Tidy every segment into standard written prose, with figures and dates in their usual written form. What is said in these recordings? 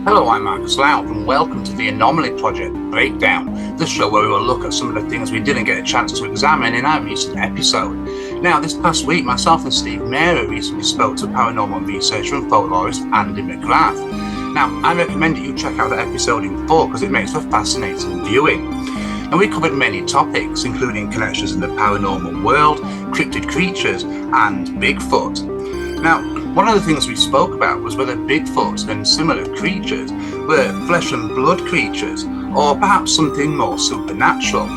Hello, I'm Marcus Louth, and welcome to the Anomaly Project Breakdown, the show where we will look at some of the things we didn't get a chance to examine in our recent episode. Now, this past week, myself and STEVE MERA recently spoke to paranormal researcher and folklorist Andy McGRATH. Now, I recommend that you check out the episode in full because it makes for fascinating viewing. And we covered many topics, including connections in the paranormal world, cryptid creatures, and Bigfoot. Now, one of the things we spoke about was whether Bigfoot and similar creatures were flesh and blood creatures, or perhaps something more supernatural.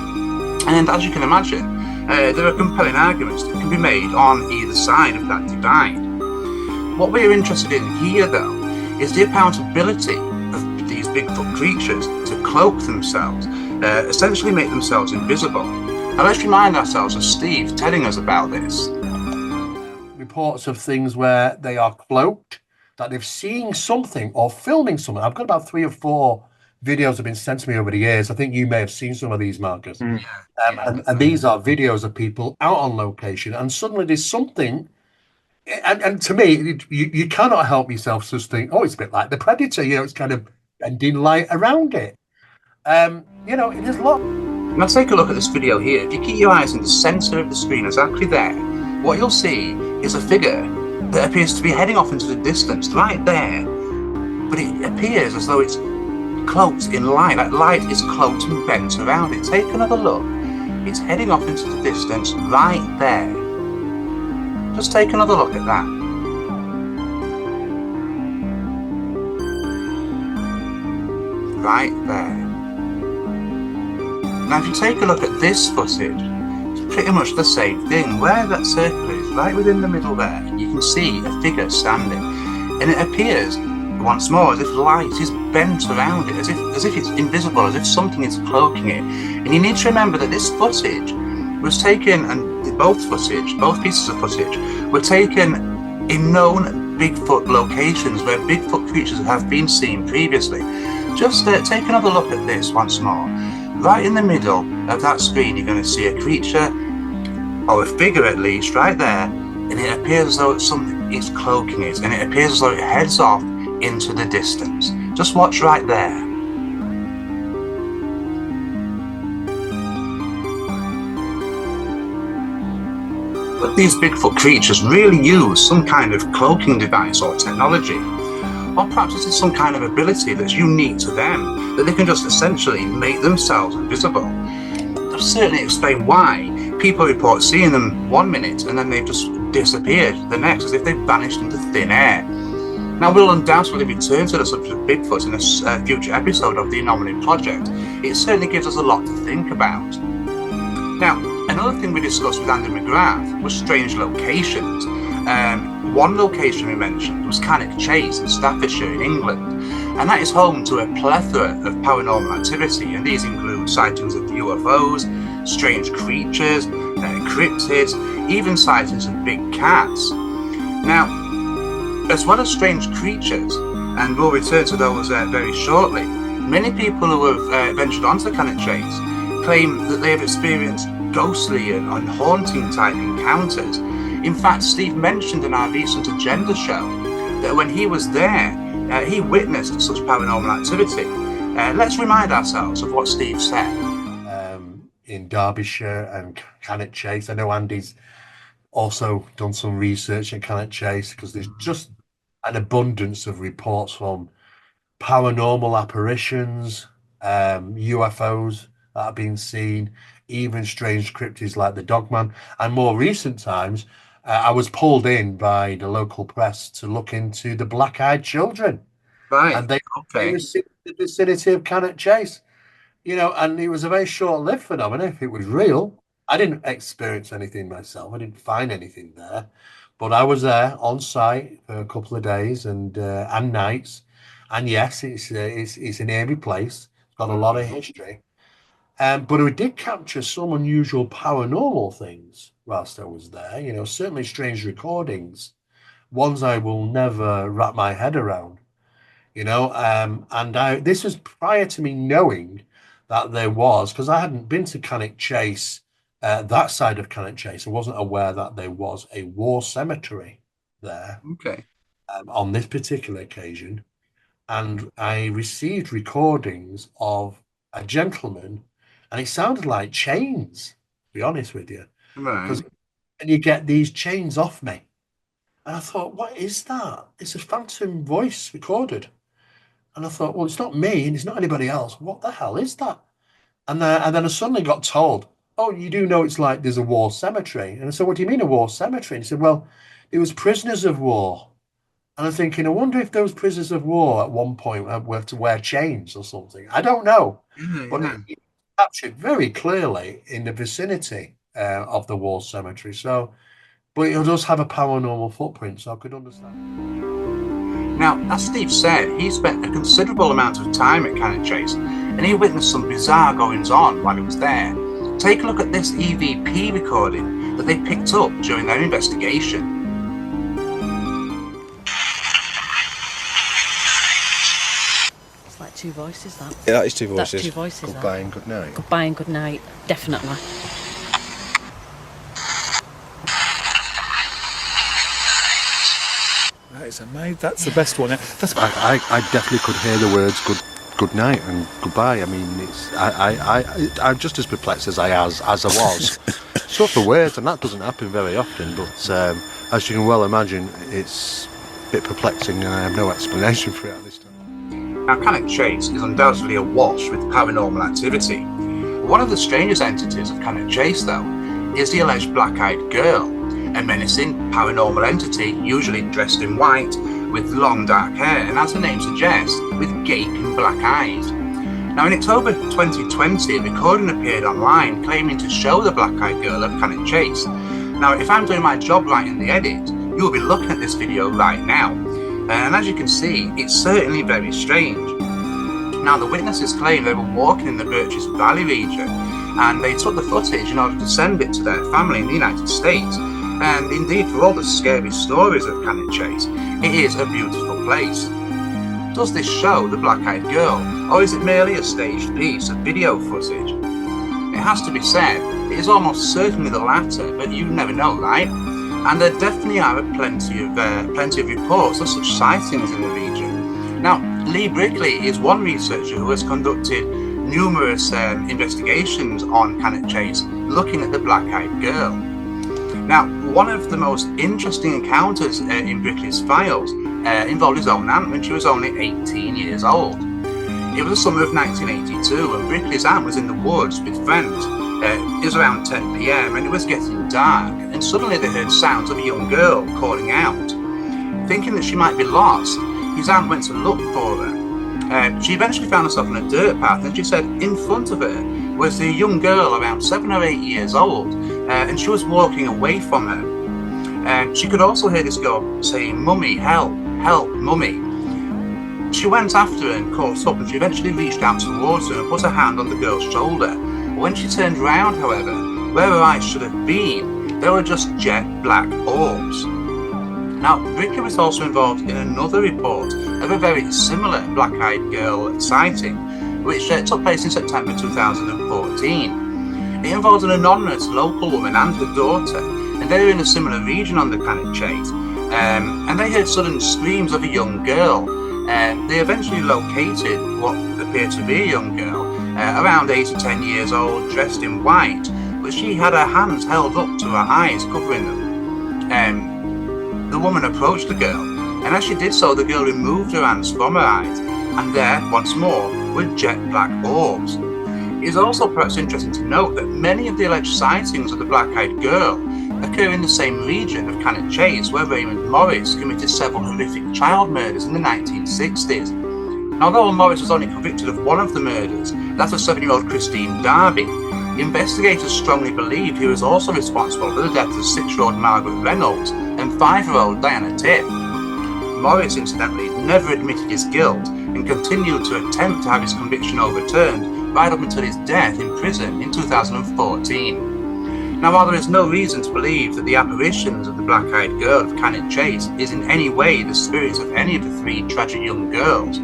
And as you can imagine, there are compelling arguments that can be made on either side of that divide. What we're interested in here, though, is the apparent ability of these Bigfoot creatures to cloak themselves, essentially make themselves invisible. Now let's remind ourselves of Steve telling us about this. Reports of things where they are cloaked, that they've seen something or filming something. I've got about 3 or 4 videos that have been sent to me over the years. I think you may have seen some of these, Marcus. And these are videos of people out on location, and suddenly there's something. And to me, you cannot help yourself just think, oh, it's a bit like the Predator. It's kind of bending light around it. It is a lot. Now take a look at this video here. If you keep your eyes in the centre of the screen, exactly there, what you'll see is a figure that appears to be heading off into the distance, right there. But it appears as though it's cloaked in light. That light is cloaked and bent around it. Take another look. It's heading off into the distance, right there. Just take another look at that. Right there. Now if you take a look at this footage, it's pretty much the same thing. Where that circle is, right within the middle there, you can see a figure standing. And it appears, once more, as if light is bent around it, as if it's invisible, as if something is cloaking it. And you need to remember that this footage was taken, and both pieces of footage, were taken in known Bigfoot locations where Bigfoot creatures have been seen previously. Just take another look at this once more. Right in the middle of that screen, you're going to see a creature, or a figure at least, right there, and it appears as though something is cloaking it, and it appears as though it heads off into the distance. Just watch right there. But these Bigfoot creatures really use some kind of cloaking device or technology. Or perhaps this is some kind of ability that's unique to them, that they can just essentially make themselves invisible. They'll certainly explain why people report seeing them one minute and then they've just disappeared the next, as if they've vanished into thin air. Now we'll undoubtedly return to the subject of Bigfoot in a future episode of the Anomaly Project. It certainly gives us a lot to think about. Now, another thing we discussed with Andy McGRATH was strange locations. One location we mentioned was Cannock Chase in Staffordshire in England, and that is home to a plethora of paranormal activity, and these include sightings of UFOs, strange creatures, cryptids, even sightings of big cats. Now, as well as strange creatures, and we'll return to those very shortly, many people who have ventured onto Cannock Chase claim that they have experienced ghostly and haunting type encounters. In fact, Steve mentioned in our recent agenda show that when he was there, he witnessed such paranormal activity. Let's remind ourselves of what Steve said. In Derbyshire and Cannock Chase. I know Andy's also done some research in Cannock Chase, because there's just an abundance of reports from paranormal apparitions, UFOs that have been seen, even strange cryptids like the Dogman. And more recent times, I was pulled in by the local press to look into the black-eyed children. Right. And they were in the vicinity of Cannock Chase. And it was a very short-lived phenomenon. If it was real, I didn't experience anything myself. I didn't find anything there. But I was there on site for a couple of days and nights. And yes, it's an eerie place. It's got a lot of history. But we did capture some unusual paranormal things whilst I was there. Certainly strange recordings, ones I will never wrap my head around. This was prior to me knowing that there was, because I hadn't been to Cannock Chase, that side of Cannock Chase. I wasn't aware that there was a war cemetery there. Okay. On this particular occasion. and I received recordings of a gentleman, and it sounded like chains, to be honest with you, Right. because and you get these chains off me. And I thought, what is that? It's a phantom voice recorded. And I thought, well, it's not me and it's not anybody else. What the hell is that? And then I suddenly got told, oh, you do know it's like there's a war cemetery. And I said, what do you mean a war cemetery? And he said, well, it was prisoners of war. And I'm thinking, I wonder if those prisoners of war at one point were to wear chains or something. I don't know. But Yeah. it captured very clearly in the vicinity of the war cemetery. So, but it does have a paranormal footprint, so I could understand. Now, as Steve said, he spent a considerable amount of time at Cannock Chase, and he witnessed some bizarre goings on while he was there. Take a look at this EVP recording that they picked up during their investigation. It's like two voices, that. Yeah, that is two voices. That's two voices. Goodbye and good night. Goodbye and good night, definitely. That is amazing. That's the best one. That's I definitely could hear the words good night and goodbye. I mean, I'm just as perplexed as I was. So for words, and that doesn't happen very often. But as you can well imagine, it's a bit perplexing, and I have no explanation for it at this time. Now, Cannock Chase is undoubtedly awash with paranormal activity. One of the strangest entities of Cannock Chase, though, is the alleged black-eyed girl, a menacing paranormal entity usually dressed in white with long dark hair and, as the name suggests, with gaping black eyes. Now, in October 2020, a recording appeared online claiming to show the black-eyed girl of Cannock Chase. Now, if I'm doing my job right in the edit, you'll be looking at this video right now, and as you can see, it's certainly very strange. Now, the witnesses claim they were walking in the Birches Valley region, and they took the footage in order to send it to their family in the United States. And indeed, for all the scary stories of Cannock Chase, it is a beautiful place. Does this show the black-eyed girl, or is it merely a staged piece of video footage? It has to be said, it is almost certainly the latter, but you never know, right? And there definitely are plenty of reports of such sightings in the region. Now, Lee Brickley is one researcher who has conducted numerous investigations on Cannock Chase looking at the black-eyed girl. Now, one of the most interesting encounters in Brickley's files involved his own aunt when she was only 18 years old. It was the summer of 1982, and Brickley's aunt was in the woods with friends. It was around 10 p.m. and it was getting dark, and suddenly they heard sounds of a young girl calling out. Thinking that she might be lost, his aunt went to look for her. She eventually found herself on a dirt path, and she said in front of her was a young girl around 7 or 8 years old, and she was walking away from her. She could also hear this girl saying, "Mummy, help, help, Mummy." She went after her and caught up, and she eventually reached out towards her and put her hand on the girl's shoulder. When she turned round, however, where her eyes should have been, there were just jet black orbs. Now, Brickley was also involved in another report of a very similar black-eyed girl sighting, which took place in September 2014. It involved an anonymous local woman and her daughter, and they were in a similar region on the Cannock Chase, and they heard sudden screams of a young girl. They eventually located what appeared to be a young girl, around 8 to 10 years old, dressed in white, but she had her hands held up to her eyes, covering them. The woman approached the girl, and as she did so, the girl removed her hands from her eyes, and there, once more, were jet black orbs. It is also perhaps interesting to note that many of the alleged sightings of the black-eyed girl occur in the same region of Cannock Chase, where Raymond Morris committed several horrific child murders in the 1960s. Now, although Morris was only convicted of one of the murders, that of 7-year-old Christine Darby, the investigators strongly believe he was also responsible for the deaths of 6-year-old Margaret Reynolds and 5-year-old Diana Tiff. Morris, incidentally, never admitted his guilt and continued to attempt to have his conviction overturned right up until his death in prison in 2014. Now, while there is no reason to believe that the apparitions of the black-eyed girl of Cannock Chase is in any way the spirits of any of the 3 tragic young girls,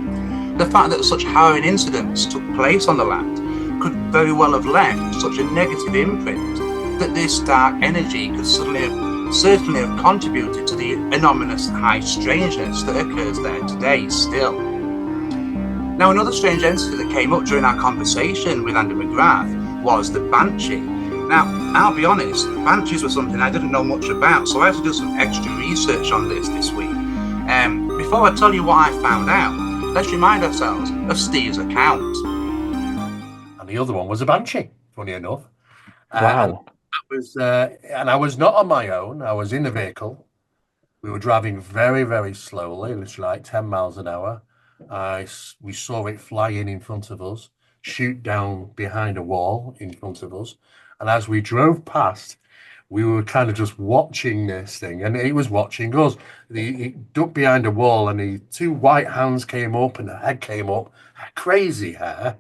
the fact that such harrowing incidents took place on the land could very well have left such a negative imprint that this dark energy could certainly have contributed to the anomalous high strangeness that occurs there today still. Now, another strange entity that came up during our conversation with Andy McGrath was the Banshee. Now, I'll be honest, Banshees were something I didn't know much about, so I had to do some extra research on this week. Before I tell you what I found out, let's remind ourselves of Steve's account. And the other one was a Banshee, funny enough. Wow. And I was not on my own. I was in a vehicle. We were driving very, very slowly, literally like 10 miles an hour. We saw it fly in front of us, shoot down behind a wall in front of us. And as we drove past, we were kind of just watching this thing, and it was watching us. It ducked behind a wall, and the two white hands came up, and the head came up. Crazy hair,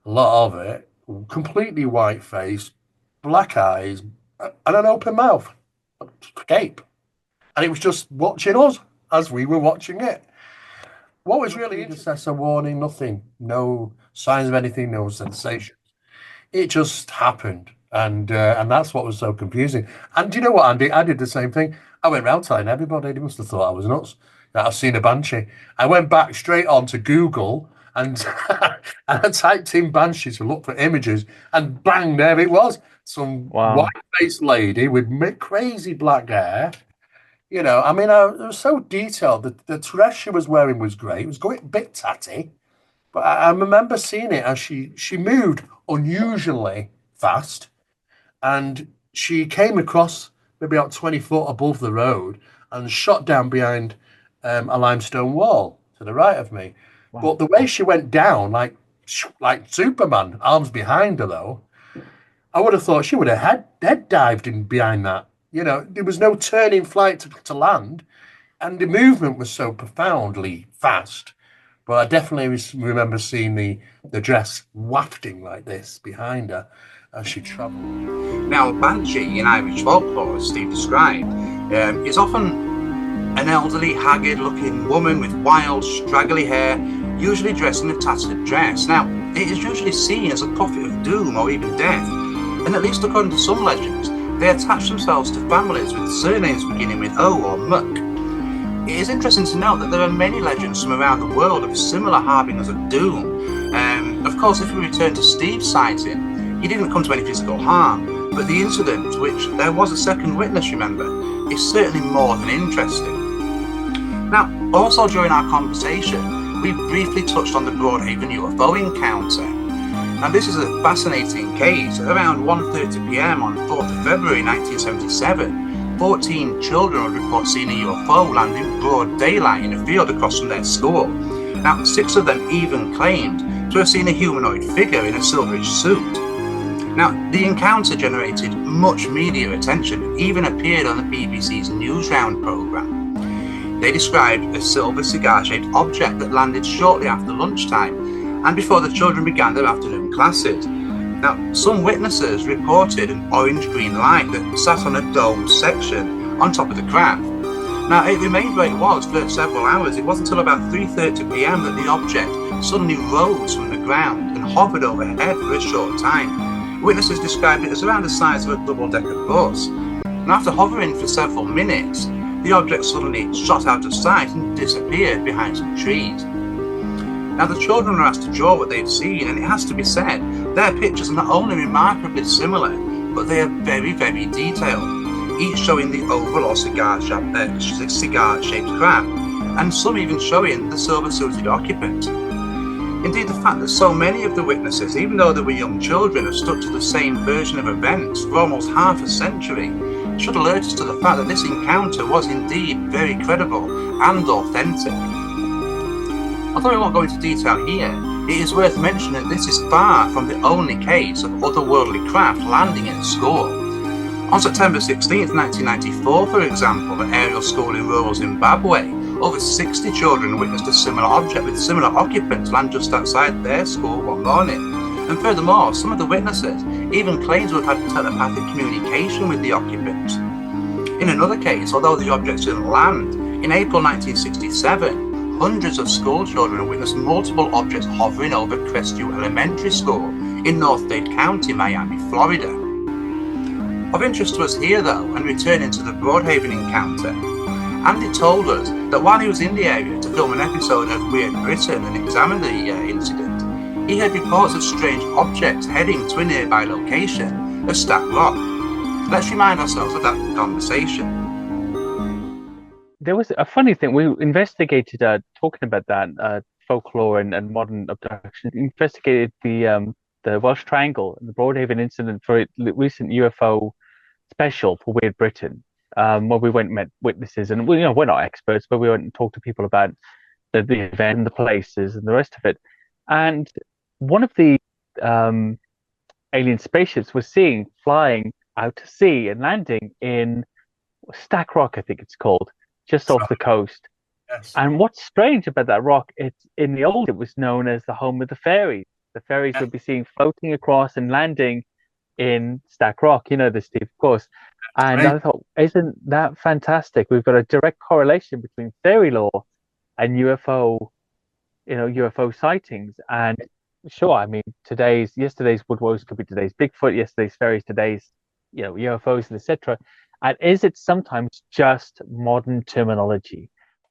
a lot of it, completely white face, black eyes, and an open mouth, gape. And it was just watching us as we were watching it. What was really interesting, warning, nothing, no signs of anything, no sensation. It just happened. And that's what was so confusing. And do you know what, Andy? I did the same thing. I went round telling everybody. They must have thought I was nuts, that I've seen a Banshee. I went back straight on to Google and, and I typed in Banshees to look for images, and bang, there it was. Some white-faced lady with crazy black hair. You know, I mean, it was so detailed. The dress she was wearing was great. It was going a bit tatty. But I remember seeing it as she moved unusually fast. And she came across maybe about 20 foot above the road and shot down behind a limestone wall to the right of me. Wow. But the way she went down, like Superman, arms behind her, though, I would have thought she would have head dived in behind that. You know, there was no turning flight to land, and the movement was so profoundly fast. But I definitely remember seeing the dress wafting like this behind her as she travelled. Now, Banshee in Irish folklore, as Steve described, is often an elderly, haggard-looking woman with wild, straggly hair, usually dressed in a tattered dress. Now, it is usually seen as a prophet of doom or even death, and at least according to some legends, they attach themselves to families with surnames beginning with O or Muck. It is interesting to note that there are many legends from around the world of similar harbingers of doom. Of course, if we return to Steve's sighting, he didn't come to any physical harm, but the incident, which there was a second witness, remember, is certainly more than interesting. Now, also during our conversation, we briefly touched on the Broadhaven UFO encounter. Now, this is a fascinating case. Around 1:30 p.m. on 4th of February 1977, 14 children would report seeing a UFO land in broad daylight in a field across from their school. Now, 6 of them even claimed to have seen a humanoid figure in a silverish suit. Now, the encounter generated much media attention and even appeared on the BBC's Newsround programme. They described a silver cigar-shaped object that landed shortly after lunchtime and before the children began their afternoon classes. Now, some witnesses reported an orange-green light that sat on a domed section on top of the craft. Now, it remained where it was for several hours. It wasn't until about 3:30 p.m. that the object suddenly rose from the ground and hovered overhead for a short time. Witnesses described it as around the size of a double-decker bus. And after hovering for several minutes, the object suddenly shot out of sight and disappeared behind some trees. Now, the children were asked to draw what they've seen, and it has to be said, their pictures are not only remarkably similar, but they are very, very detailed, each showing the oval or cigar-shaped craft, and some even showing the silver-suited occupant. Indeed, the fact that so many of the witnesses, even though they were young children, have stuck to the same version of events for almost half a century should alert us to the fact that this encounter was indeed very credible and authentic. Although I won't go into detail here, it is worth mentioning that this is far from the only case of otherworldly craft landing in school. On September 16, 1994, for example, at Aerial School in rural Zimbabwe, over 60 children witnessed a similar object with similar occupants land just outside their school one morning. And furthermore, some of the witnesses even claimed to have had telepathic communication with the occupants. In another case, although the objects didn't land, in April 1967, hundreds of school children witnessed multiple objects hovering over Crestview Elementary School in North Dade County, Miami, Florida. Of interest to us here, though, and returning to the Broadhaven encounter, Andy told us that while he was in the area to film an episode of Weird Britain and examine the incident, he heard reports of strange objects heading to a nearby location of Stack Rock. Let's remind ourselves of that conversation. There was a funny thing. We investigated, talking about that, folklore and modern abduction, investigated the Welsh Triangle and the Broadhaven incident for a recent UFO special for Weird Britain, where we went and met witnesses, and we're not experts, but we went and talked to people about the event and the places and the rest of it. And one of the alien spaceships was seen flying out to sea and landing in Stack Rock, I think it's called, just off the coast. Yes. And what's strange about that rock, it's in the old, it was known as the home of the fairies. The fairies would be seen floating across and landing in Stack Rock. You know this, Steve, of course. And I thought, isn't that fantastic? We've got a direct correlation between fairy lore and UFO, UFO sightings. And sure, I mean, yesterday's woodwose could be today's Bigfoot, yesterday's fairies, today's, UFOs, etc. And is it sometimes just modern terminology?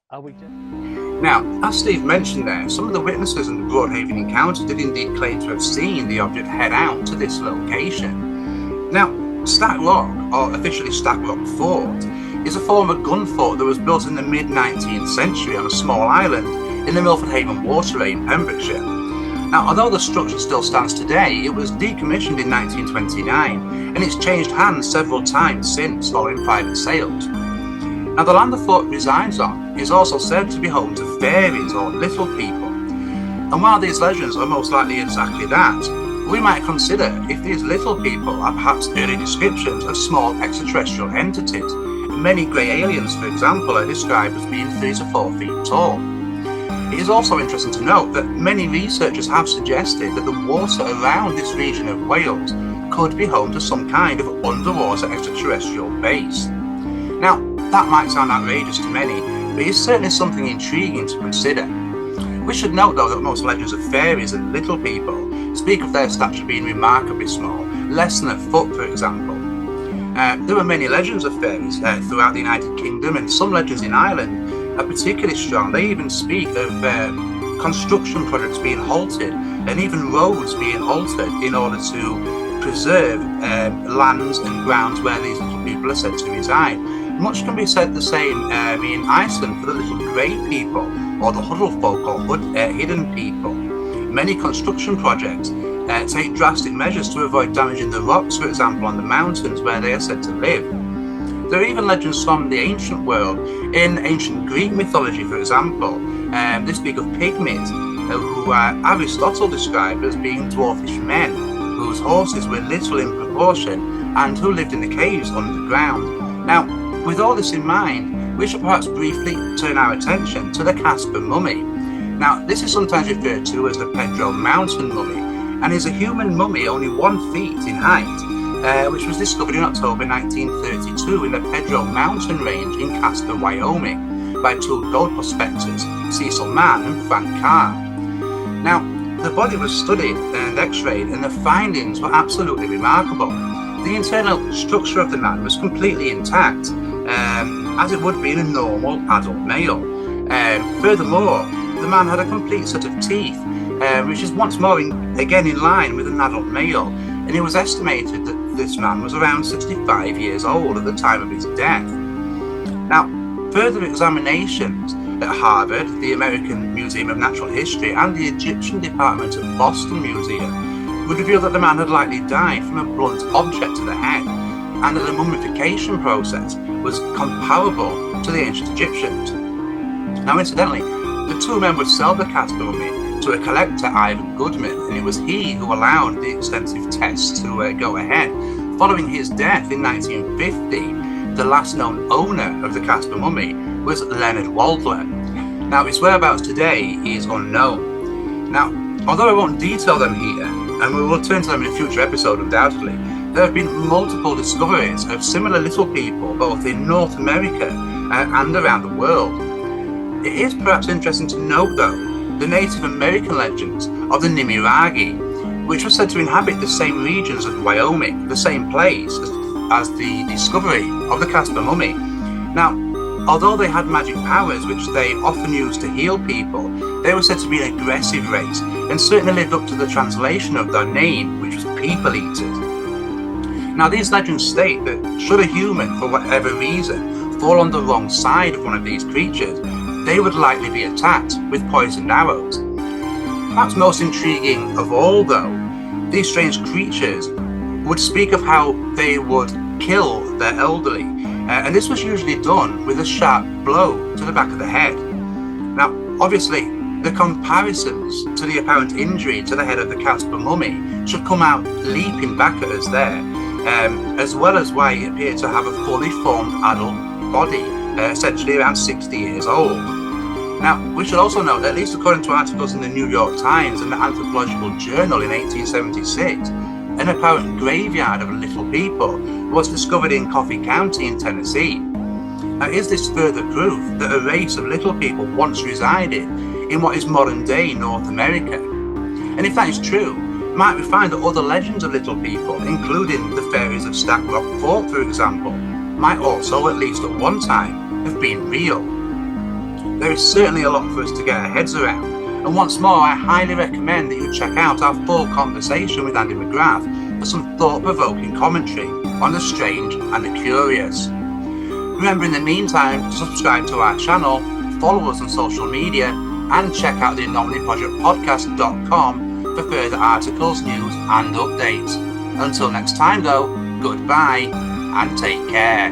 Are we just... Now, as Steve mentioned there, some of the witnesses in the Broadhaven encounter did indeed claim to have seen the object head out to this location. Now, Stack Rock, or officially Stack Rock Fort, is a former gun fort that was built in the mid-19th century on a small island in the Milford Haven waterway in Pembrokeshire. Now, although the structure still stands today, it was decommissioned in 1929, and it's changed hands several times since following private sales. Now, the land the fort resides on is also said to be home to fairies or little people. And while these legends are most likely exactly that, we might consider if these little people are perhaps early descriptions of small extraterrestrial entities. Many grey aliens, for example, are described as being 3 to 4 feet tall. It is also interesting to note that many researchers have suggested that the water around this region of Wales could be home to some kind of underwater extraterrestrial base. Now, that might sound outrageous to many, but it's certainly something intriguing to consider. We should note, though, that most legends of fairies and little people speak of their stature being remarkably small, less than a foot, for example. There are many legends of fairies throughout the United Kingdom, and some legends in Ireland are particularly strong. They even speak of construction projects being halted and even roads being altered in order to preserve lands and grounds where these little people are said to reside. Much can be said the same in Iceland for the little grey people, or the huddle folk, or hidden people. Many construction projects take drastic measures to avoid damaging the rocks, for example, on the mountains where they are said to live. There are even legends from the ancient world. In ancient Greek mythology, for example, they speak of pygmies, who Aristotle described as being dwarfish men, whose horses were little in proportion, and who lived in the caves underground. Now, with all this in mind, we should perhaps briefly turn our attention to the Caspar Mummy. Now, this is sometimes referred to as the Pedro Mountain Mummy, and is a human mummy only 1 feet in height, which was discovered in October 1932 in the Pedro Mountain Range in Caspar, Wyoming, by 2 gold prospectors, Cecil Mann and Frank Carr. Now, the body was studied and x-rayed, and the findings were absolutely remarkable. The internal structure of the man was completely intact, as it would be in a normal adult male. Furthermore, the man had a complete set of teeth, which is once more again in line with an adult male, and it was estimated that this man was around 65 years old at the time of his death. Now, further examinations at Harvard, the American Museum of Natural History, and the Egyptian Department of Boston Museum would reveal that the man had likely died from a blunt object to the head, and that the mummification process was comparable to the ancient Egyptians. Now, incidentally, the 2 men would sell the Caspar Mummy to a collector, Ivan Goodman, and it was he who allowed the extensive tests to go ahead. Following his death in 1950, the last known owner of the Caspar Mummy was Leonard Waldler. Now, his whereabouts today is unknown. Now, although I won't detail them here, and we will turn to them in a future episode undoubtedly, there have been multiple discoveries of similar little people both in North America and around the world. It is perhaps interesting to note, though, the Native American legends of the Nimiragi, which were said to inhabit the same regions of Wyoming, the same place as the discovery of the Caspar Mummy. Now, although they had magic powers which they often used to heal people, they were said to be an aggressive race and certainly lived up to the translation of their name, which was people eaters. Now these legends state that should a human, for whatever reason, fall on the wrong side of one of these creatures, they would likely be attacked with poisoned arrows. Perhaps most intriguing of all though, these strange creatures would speak of how they would kill their elderly, and this was usually done with a sharp blow to the back of the head. Now obviously the comparisons to the apparent injury to the head of the Caspar Mummy should come out leaping back at us there, as well as why it appeared to have a fully formed adult body, essentially around 60 years old. Now, we should also note that, at least according to articles in the New York Times and the Anthropological Journal in 1876, an apparent graveyard of little people was discovered in Coffee County in Tennessee. Now, is this further proof that a race of little people once resided in what is modern-day North America? And if that is true, might we find that other legends of little people, including the fairies of Stack Rock Fort, for example, might also, at least at one time, have been real? There is certainly a lot for us to get our heads around, and once more I highly recommend that you check out our full conversation with Andy McGrath for some thought-provoking commentary on the strange and the curious. Remember in the meantime to subscribe to our channel, follow us on social media, and check out the AnomalyProjectPodcast.com for further articles, news and updates. Until next time though, goodbye and take care.